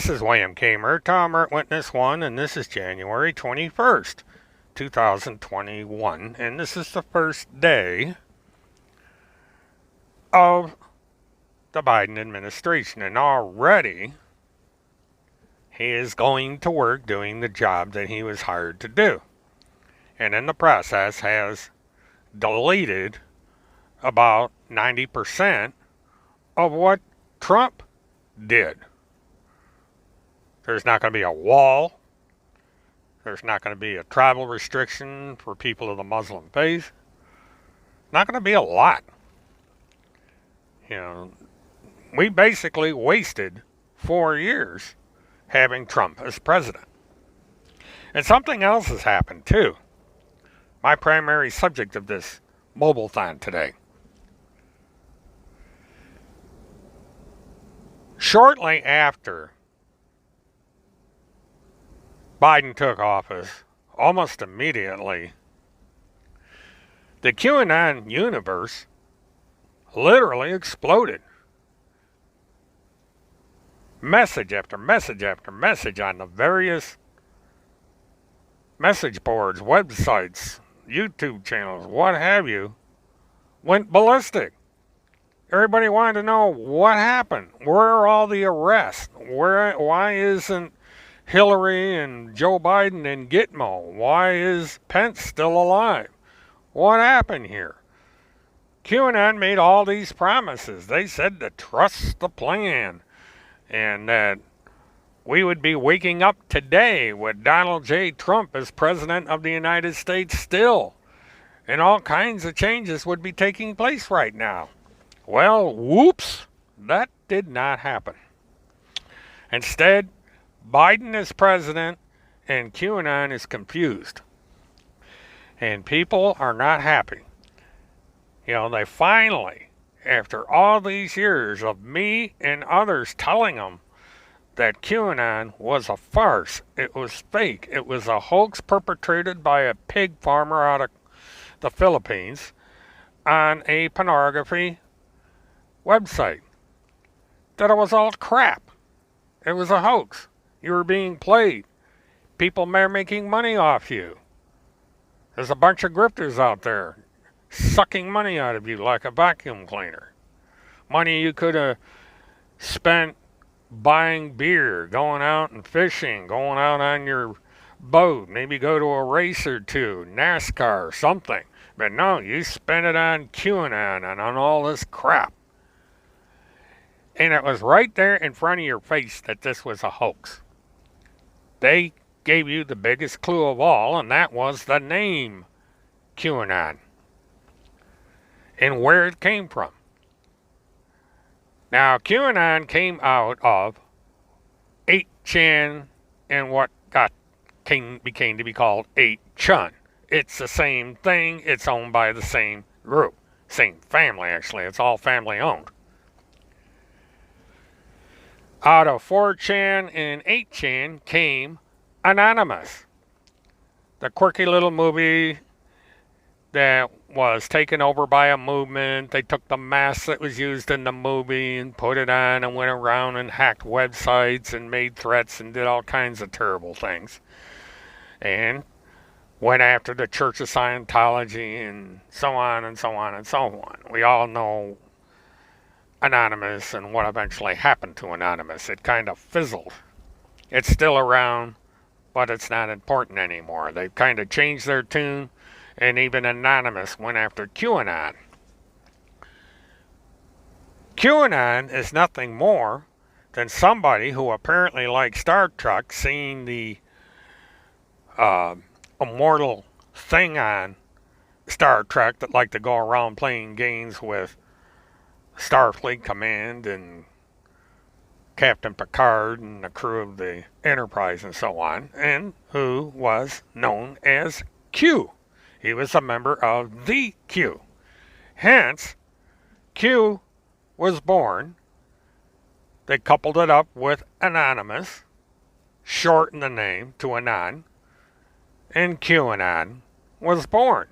This is William K. Murtaugh, Witness 1, and this is January 21st, 2021, and this is the first day of the Biden administration, and already he is going to work doing the job that he was hired to do, and in the process has deleted about 90% of what Trump did. There's not going to be a wall. There's not going to be a travel restriction for people of the Muslim faith. Not going to be a lot. You know, we basically wasted 4 years having Trump as president. And something else has happened too. My primary subject of this mobile-thon today. Shortly after Biden took office, almost immediately, the QAnon universe literally exploded. Message after message after message on the various message boards, websites, YouTube channels, what have you, went ballistic. Everybody wanted to know what happened. Where are all the arrests? Why isn't Hillary and Joe Biden and Gitmo? Why is Pence still alive? What happened here? QAnon made all these promises. They said to trust the plan and that we would be waking up today with Donald J. Trump as president of the United States still. And all kinds of changes would be taking place right now. Well, whoops, that did not happen. Instead, Biden is president and QAnon is confused. And people are not happy. You know, they finally, after all these years of me and others telling them that QAnon was a farce, it was fake, it was a hoax perpetrated by a pig farmer out of the Philippines on a pornography website, that it was all crap. It was a hoax. You were being played. People are making money off you. There's a bunch of grifters out there sucking money out of you like a vacuum cleaner. Money you could have spent buying beer, going out and fishing, going out on your boat, maybe go to a race or two, NASCAR, something. But no, you spent it on QAnon and on all this crap. And it was right there in front of your face that this was a hoax. They gave you the biggest clue of all, and that was the name QAnon and where it came from. Now, QAnon came out of 8chan and what became to be called 8chun. It's the same thing. It's owned by the same group. Same family, actually. It's all family owned. Out of 4chan and 8chan came Anonymous, the quirky little movie that was taken over by a movement. They took the mask that was used in the movie and put it on and went around and hacked websites and made threats and did all kinds of terrible things. And went after the Church of Scientology and so on and so on and so on. We all know Anonymous and what eventually happened to Anonymous. It kind of fizzled. It's still around, but it's not important anymore. They've kind of changed their tune, and even Anonymous went after QAnon. QAnon is nothing more than somebody who apparently likes Star Trek, seeing the immortal thing on Star Trek that like to go around playing games with Starfleet Command and Captain Picard and the crew of the Enterprise and so on, and who was known as Q. He was a member of the Q. Hence, Q was born. They coupled it up with Anonymous, shortened the name to Anon, and QAnon was born.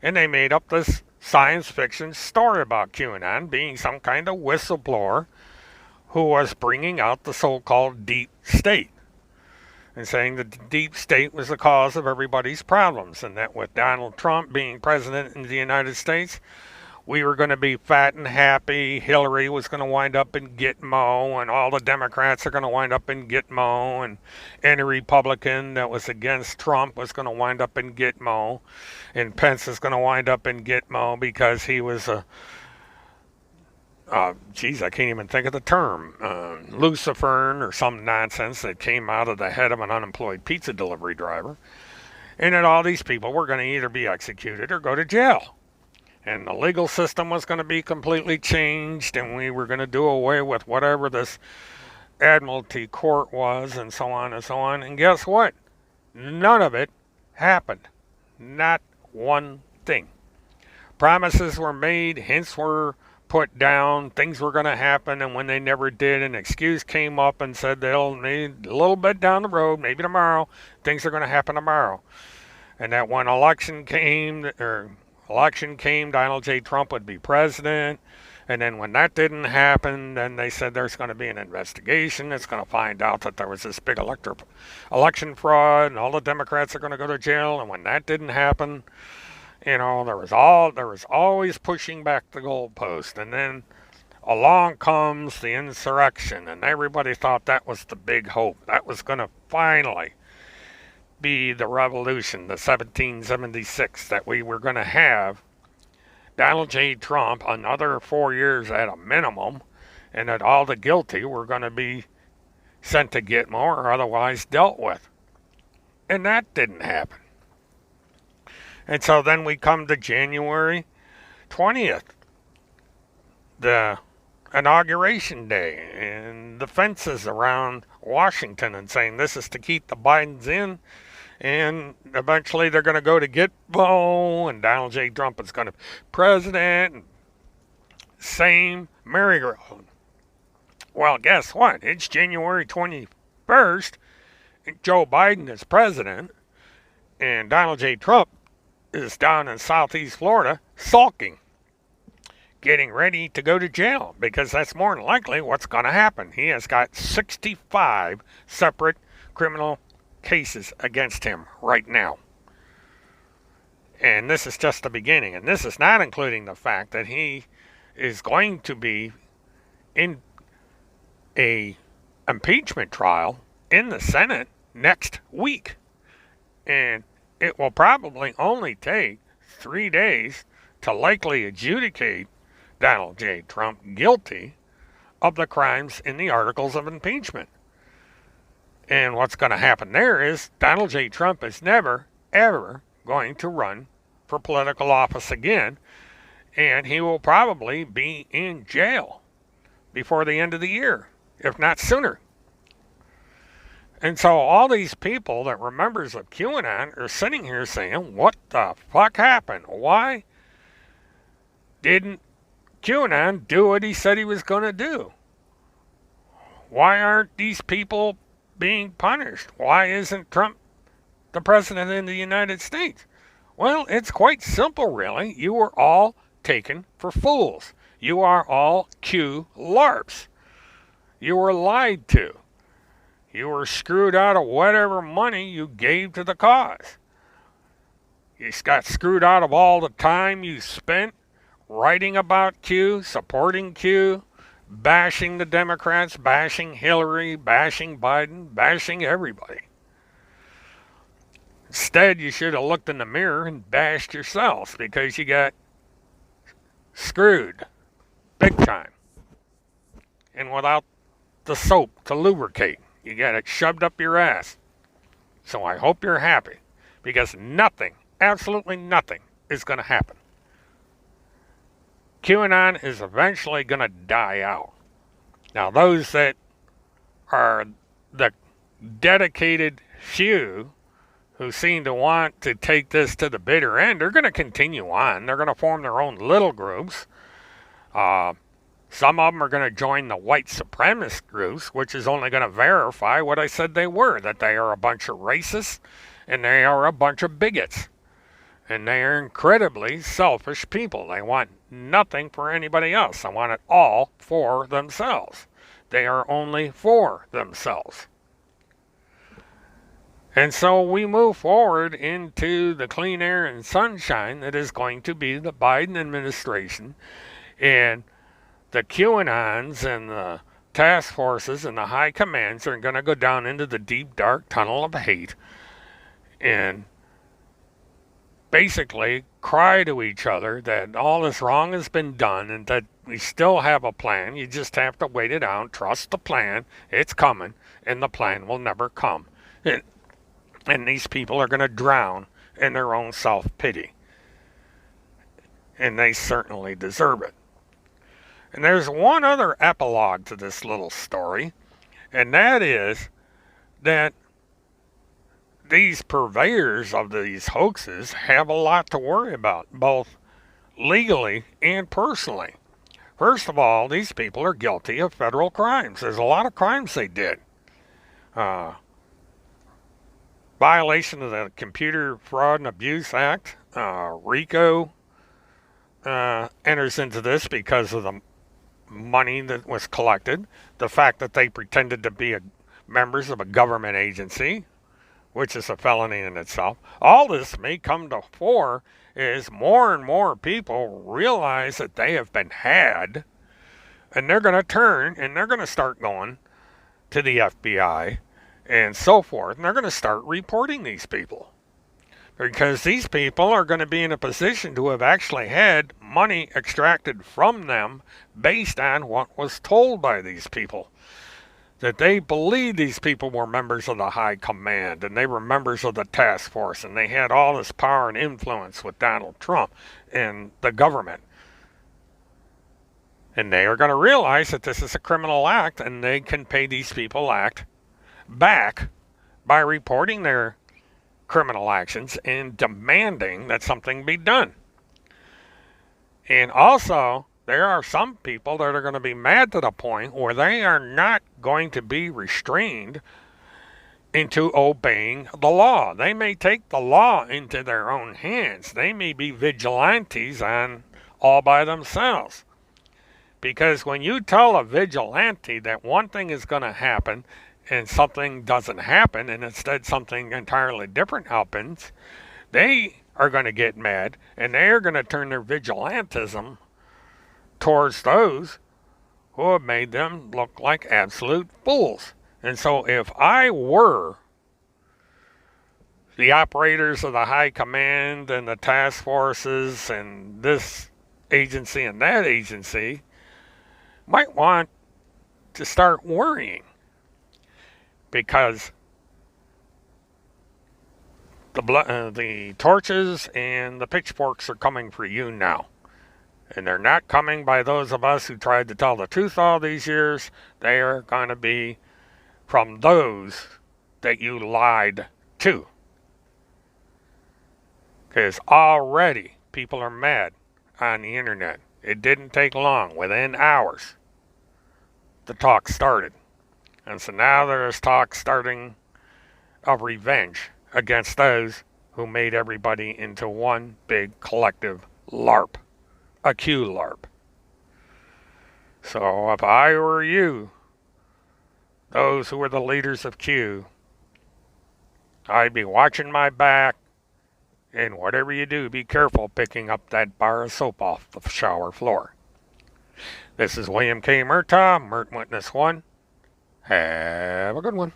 And they made up this science fiction story about QAnon being some kind of whistleblower who was bringing out the so-called deep state and saying that the deep state was the cause of everybody's problems, and that with Donald Trump being president in the United States, we were going to be fat and happy. Hillary was going to wind up in Gitmo, and all the Democrats are going to wind up in Gitmo, and any Republican that was against Trump was going to wind up in Gitmo, and Pence is going to wind up in Gitmo because he was a I can't even think of the term, Lucifern or some nonsense that came out of the head of an unemployed pizza delivery driver, and that all these people were going to either be executed or go to jail. And the legal system was going to be completely changed, and we were going to do away with whatever this Admiralty Court was, and so on and so on. And guess what? None of it happened. Not one thing. Promises were made, hints were put down, things were going to happen, and when they never did, an excuse came up and said they'll need a little bit down the road, maybe tomorrow, things are going to happen tomorrow. And that when election came, Donald J. Trump would be president. And then when that didn't happen, then they said there's going to be an investigation. It's going to find out that there was this big election fraud, and all the Democrats are going to go to jail. And when that didn't happen, there was always pushing back the goalpost. And then along comes the insurrection, and everybody thought that was the big hope. That was going to finally be the revolution, the 1776, that we were going to have Donald J. Trump another 4 years at a minimum, and that all the guilty were going to be sent to Gitmo or otherwise dealt with. And that didn't happen. And so then we come to January 20th, the inauguration day, and the fences around Washington, and saying this is to keep the Bidens in, and eventually they're going to go to Gitmo, and Donald J. Trump is going to be president, and same merry-go-round. Well, guess what? It's January 21st, and Joe Biden is president, and Donald J. Trump is down in southeast Florida sulking, getting ready to go to jail, because that's more than likely what's going to happen. He has got 65 separate criminal cases against him right now. And this is just the beginning. And this is not including the fact that he is going to be in a impeachment trial in the Senate next week. And it will probably only take 3 days to likely adjudicate Donald J. Trump guilty of the crimes in the articles of impeachment. And what's going to happen there is Donald J. Trump is never, ever going to run for political office again, and he will probably be in jail before the end of the year, if not sooner. And so all these people that were members of QAnon are sitting here saying, what the fuck happened? Why didn't QAnon do what he said he was going to do? Why aren't these people being punished? Why isn't Trump the president of the United States? Well, it's quite simple, really. You were all taken for fools. You are all Qlarps. You were lied to. You were screwed out of whatever money you gave to the cause. You got screwed out of all the time you spent writing about Q, supporting Q, bashing the Democrats, bashing Hillary, bashing Biden, bashing everybody. Instead, you should have looked in the mirror and bashed yourselves, because you got screwed big time. And without the soap to lubricate, you got it shoved up your ass. So I hope you're happy, because nothing, absolutely nothing, is going to happen. QAnon is eventually going to die out. Now, those that are the dedicated few who seem to want to take this to the bitter end, they're going to continue on. They're going to form their own little groups. Some of them are going to join the white supremacist groups, which is only going to verify what I said they were, that they are a bunch of racists and they are a bunch of bigots. And they are incredibly selfish people. They want nothing for anybody else. They want it all for themselves. They are only for themselves. And so we move forward into the clean air and sunshine that is going to be the Biden administration, and the QAnons and the task forces and the high commands are going to go down into the deep, dark tunnel of hate and basically cry to each other that all this wrong has been done and that we still have a plan. You just have to wait it out, trust the plan, it's coming, and the plan will never come. And these people are going to drown in their own self-pity. And they certainly deserve it. And there's one other epilogue to this little story, and that is that these purveyors of these hoaxes have a lot to worry about, both legally and personally. First of all, these people are guilty of federal crimes. There's a lot of crimes they did. Violation of the Computer Fraud and Abuse Act. RICO enters into this because of the money that was collected. The fact that they pretended to be members of a government agency, which is a felony in itself. All this may come to fore as more and more people realize that they have been had, and they're going to turn and they're going to start going to the FBI and so forth, and they're going to start reporting these people. Because these people are going to be in a position to have actually had money extracted from them based on what was told by these people. That they believed these people were members of the high command and they were members of the task force and they had all this power and influence with Donald Trump and the government. And they are going to realize that this is a criminal act and they can pay these people back by reporting their criminal actions and demanding that something be done. And also, there are some people that are going to be mad to the point where they are not going to be restrained into obeying the law. They may take the law into their own hands. They may be vigilantes all by themselves. Because when you tell a vigilante that one thing is going to happen and something doesn't happen, and instead something entirely different happens, they are going to get mad, and they are going to turn their vigilantism towards those who have made them look like absolute fools. And so if I were the operators of the high command and the task forces and this agency and that agency, might want to start worrying. Because the torches and the pitchforks are coming for you now. And they're not coming by those of us who tried to tell the truth all these years. They are going to be from those that you lied to. Because already people are mad on the internet. It didn't take long. Within hours, the talk started. And so now there's talk starting of revenge against those who made everybody into one big collective LARP, a Qlarp. So if I were you, those who were the leaders of Q, I'd be watching my back, and whatever you do, be careful picking up that bar of soap off the shower floor. This is William K. Murtaugh, Mert Witness 1. Have a good one.